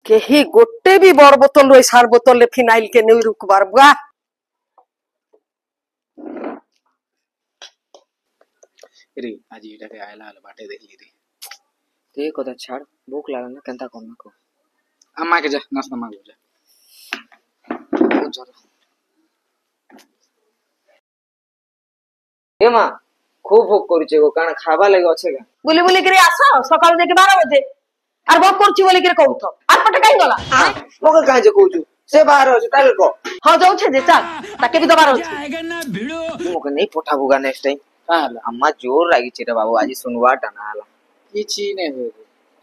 केही गोटे भी बड़ बोतल रही सार बोतल फिनाइल के नहीं रुक बारबा रे आज एटा के आयला आले बाटे देखली रे ते कदा छाड़ भूख लागल ना केनता करना को अम्मा के जा नाश्ता मांगो जा ए मां खूब भूख करूचे गो काना खाबा लगे अच्छे का बुली बुली करे आस सकाल जाके 12 बजे आर भोग करछि बोली करे कहू तो आर पटे काई गला मोके काहे जे कहू से बाहर अछि ताले को हां जाऊ छे जे चल ताके भी दबार अछि मोके नहीं पठाबुगा नेक्स्ट टाइम काला अम्मा जोर लागी छे रे बाबू आज सुनवा टाना आला किछि ने हो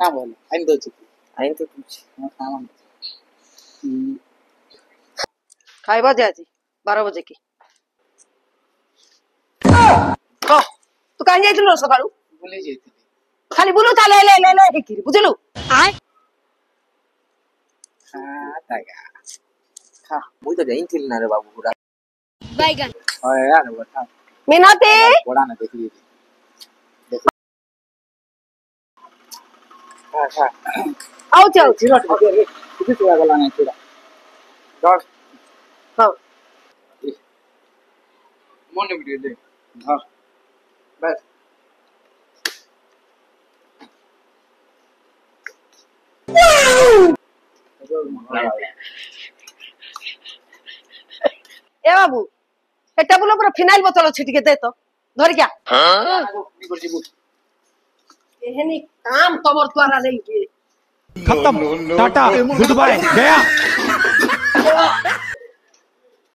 का बोल आइन दो छी आइन तो कुछ खावा खाई बजे आज 12 बजे की हां तू काहे जाइतलो सकाळू बोले जेती खाली बोलू चले ले ले ले की बुझलू आय तागा खा मुई तो जाइन थिल ना रे बाबू पूरा बैगन ओए यार बता मिनती बड़ा ना देखली हां आओ चल चिरट रे किछि तो गला ना चिरा धर हां मन वीडियो दे धर बस ए बाबू ए टेबल पर फिनाइल बोतल छिट के दे तो धर क्या एहनी काम तमर द्वारा नहीं किए खत्म टाटा गुड बाय गया